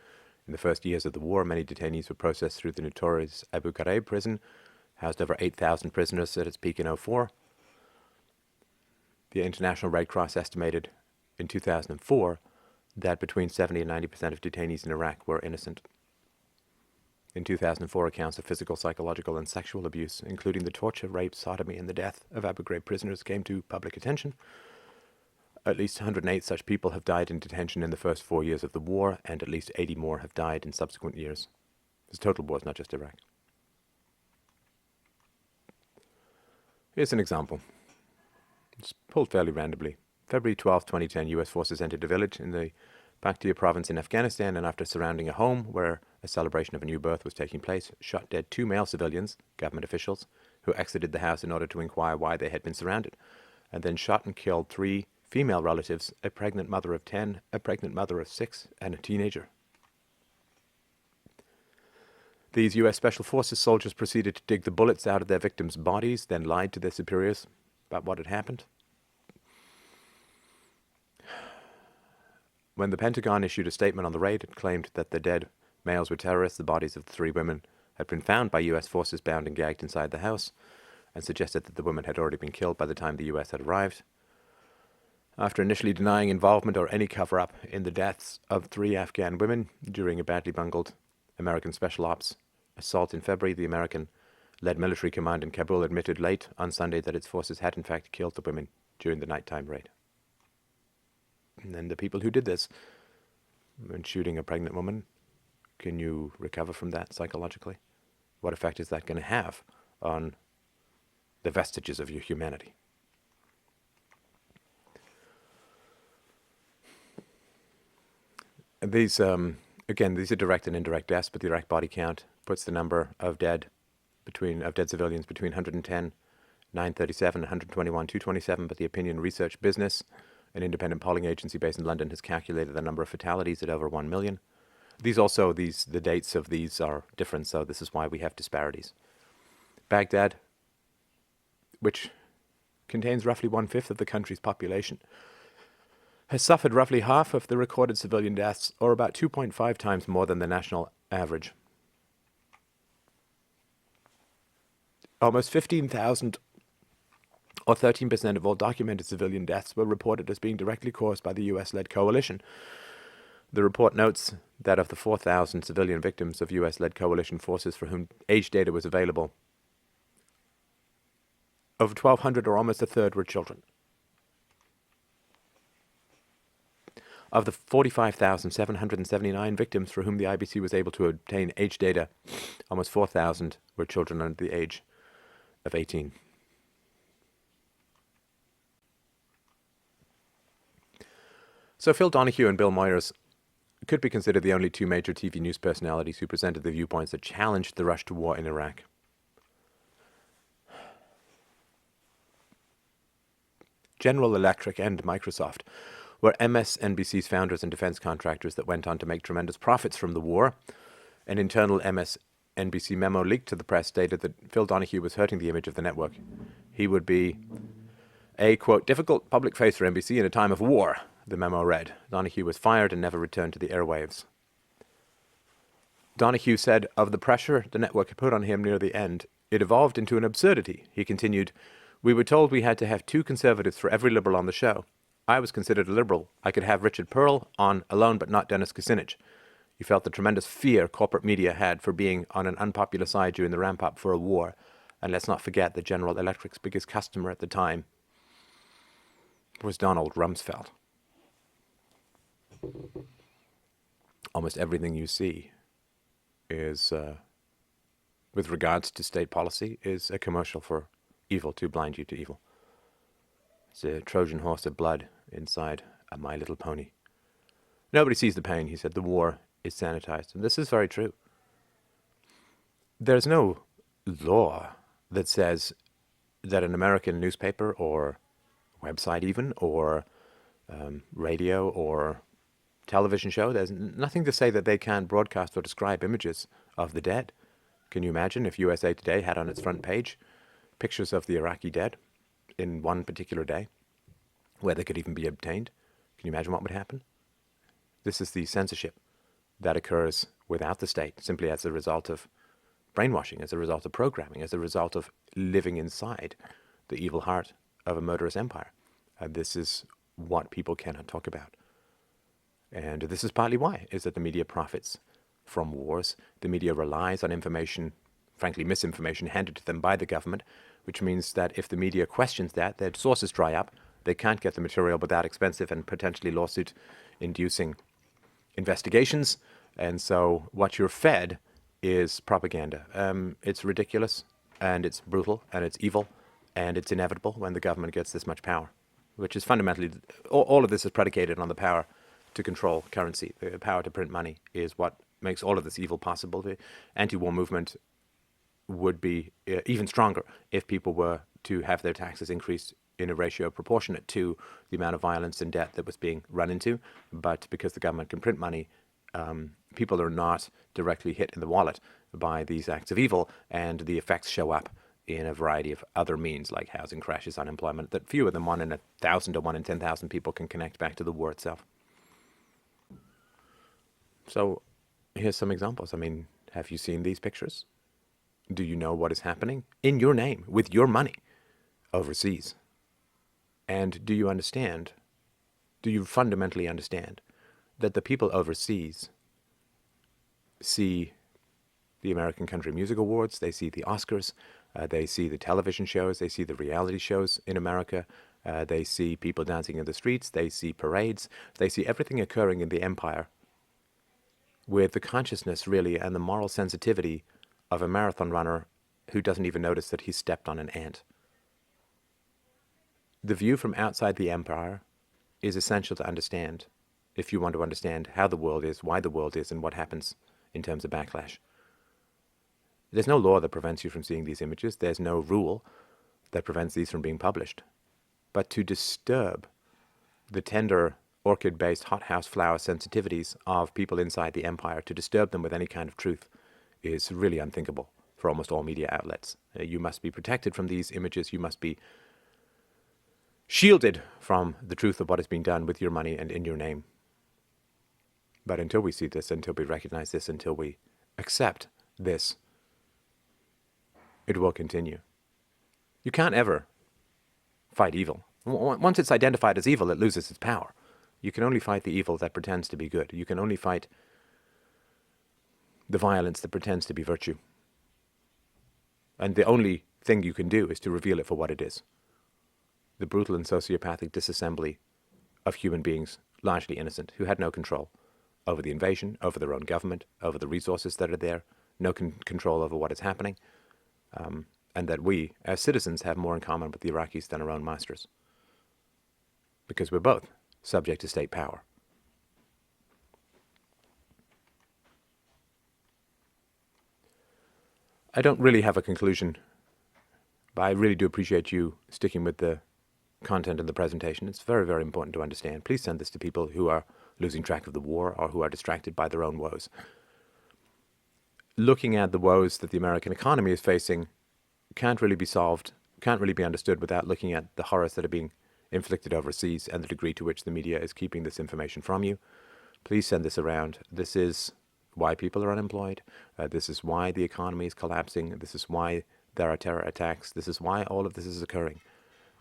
In the first years of the war, many detainees were processed through the notorious Abu Ghraib prison, housed over 8,000 prisoners at its peak in 2004. The International Red Cross estimated in 2004 that between 70 and 90% of detainees in Iraq were innocent. In 2004, accounts of physical, psychological, and sexual abuse, including the torture, rape, sodomy, and the death of Abu Ghraib prisoners, came to public attention. At least 108 such people have died in detention in the first 4 years of the war, and at least 80 more have died in subsequent years. This total war is not just Iraq. Here's an example. It's pulled fairly randomly. February 12, 2010, U.S. forces entered a village in the Bakhtia province in Afghanistan, and after surrounding a home where a celebration of a new birth was taking place, shot dead 2 male civilians, government officials, who exited the house in order to inquire why they had been surrounded, and then shot and killed 3 female relatives, a pregnant mother of 10, a pregnant mother of 6, and a teenager. These U.S. Special Forces soldiers proceeded to dig the bullets out of their victims' bodies, then lied to their superiors about what had happened. When the Pentagon issued a statement on the raid, it claimed that the dead males were terrorists. The bodies of the 3 women had been found by U.S. forces bound and gagged inside the house, and suggested that the women had already been killed by the time the U.S. had arrived. After initially denying involvement or any cover-up in the deaths of 3 Afghan women during a badly bungled American Special Ops assault in February, the American-led military command in Kabul admitted late on Sunday that its forces had in fact killed the women during the nighttime raid. And then the people who did this, when shooting a pregnant woman, can you recover from that psychologically? What effect is that going to have on the vestiges of your humanity? And these, again, these are direct and indirect deaths, but the Iraq body count puts the number of dead civilians between 110, 937, 121, 227. But the Opinion Research Business, an independent polling agency based in London, has calculated the number of fatalities at over 1 million. The dates of these are different, so this is why we have disparities. Baghdad, which contains roughly 1/5 of the country's population, has suffered roughly half of the recorded civilian deaths, or about 2.5 times more than the national average. Almost 15,000, or 13% of all documented civilian deaths, were reported as being directly caused by the US-led coalition. The report notes that of the 4,000 civilian victims of US-led coalition forces for whom age data was available, over 1,200, or almost a third, were children. Of the 45,779 victims for whom the IBC was able to obtain age data, almost 4,000 were children under the age of 18. So Phil Donahue and Bill Moyers could be considered the only 2 major TV news personalities who presented the viewpoints that challenged the rush to war in Iraq. General Electric and Microsoft were MSNBC's founders and defense contractors that went on to make tremendous profits from the war. An internal MSNBC memo leaked to the press stated that Phil Donahue was hurting the image of the network. He would be a, quote, difficult public face for NBC in a time of war, the memo read. Donahue was fired and never returned to the airwaves. Donahue said of the pressure the network had put on him near the end, it evolved into an absurdity. He continued, "We were told we had to have 2 conservatives for every liberal on the show. I was considered a liberal. I could have Richard Pearl on alone, but not Dennis Kucinich." He felt the tremendous fear corporate media had for being on an unpopular side during the ramp-up for a war. And let's not forget that General Electric's biggest customer at the time was Donald Rumsfeld. Almost everything you see is, with regards to state policy, is a commercial for evil, to blind you to evil. It's a Trojan horse of blood inside a My Little Pony. Nobody sees the pain, he said. The war is sanitized. And this is very true. There's no law that says that an American newspaper or website even, or radio or television show, there's nothing to say that they can broadcast or describe images of the dead. Can you imagine if USA Today had on its front page pictures of the Iraqi dead in one particular day, where they could even be obtained? Can you imagine what would happen? This is the censorship that occurs without the state, simply as a result of brainwashing, as a result of programming, as a result of living inside the evil heart of a murderous empire. This is what people cannot talk about. And this is partly why, is that the media profits from wars. The media relies on information, frankly misinformation, handed to them by the government, which means that if the media questions that, their sources dry up. They can't get the material without expensive and potentially lawsuit-inducing investigations. And so what you're fed is propaganda. It's ridiculous, and it's brutal, and it's evil, and it's inevitable when the government gets this much power, which is fundamentally, all of this is predicated on the power to control currency. The power to print money is what makes all of this evil possible. The anti-war movement would be even stronger if people were to have their taxes increased in a ratio proportionate to the amount of violence and debt that was being run into. But because the government can print money, people are not directly hit in the wallet by these acts of evil, and the effects show up in a variety of other means, like housing crashes, unemployment, that fewer than 1 in 1,000 or 1 in 10,000 people can connect back to the war itself. So here's some examples. I mean, have you seen these pictures? Do you know what is happening in your name, with your money, overseas? And do you understand, do you fundamentally understand that the people overseas see the American Country Music Awards, they see the Oscars, they see the television shows, they see the reality shows in America, they see people dancing in the streets, they see parades, they see everything occurring in the empire with the consciousness, really, and the moral sensitivity of a marathon runner who doesn't even notice that he's stepped on an ant. The view from outside the empire is essential to understand if you want to understand how the world is, why the world is, and what happens in terms of backlash. There's no law that prevents you from seeing these images. There's no rule that prevents these from being published. But to disturb the tender orchid-based hothouse flower sensitivities of people inside the empire, to disturb them with any kind of truth, is really unthinkable for almost all media outlets. You must be protected from these images. You must be shielded from the truth of what is being done with your money and in your name. But until we see this, until we recognize this, until we accept this, it will continue. You can't ever fight evil. Once it's identified as evil, it loses its power. You can only fight the evil that pretends to be good. You can only fight the violence that pretends to be virtue. And the only thing you can do is to reveal it for what it is. The brutal and sociopathic disassembly of human beings, largely innocent, who had no control over the invasion, over their own government, over the resources that are there, no control over what is happening, and that we, as citizens, have more in common with the Iraqis than our own masters. Because we're both subject to state power. I don't really have a conclusion, but I really do appreciate you sticking with the content in the presentation. It's very, very important to understand. Please send this to people who are losing track of the war or who are distracted by their own woes. Looking at the woes that the American economy is facing can't really be solved, can't really be understood without looking at the horrors that are being inflicted overseas and the degree to which the media is keeping this information from you. Please send this around. This is why people are unemployed. This is why the economy is collapsing. This is why there are terror attacks. This is why all of this is occurring.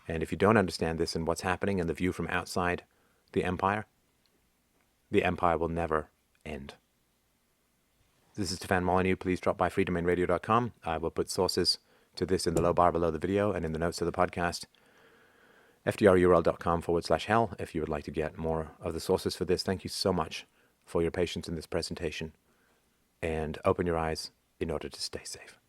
And if you don't understand this and what's happening and the view from outside the empire will never end. This is Stefan Molyneux. Please drop by freedomainradio.com. I will put sources to this in the low bar below the video and in the notes of the podcast. fdrurl.com/hell if you would like to get more of the sources for this. Thank you so much for your patience in this presentation, and open your eyes in order to stay safe.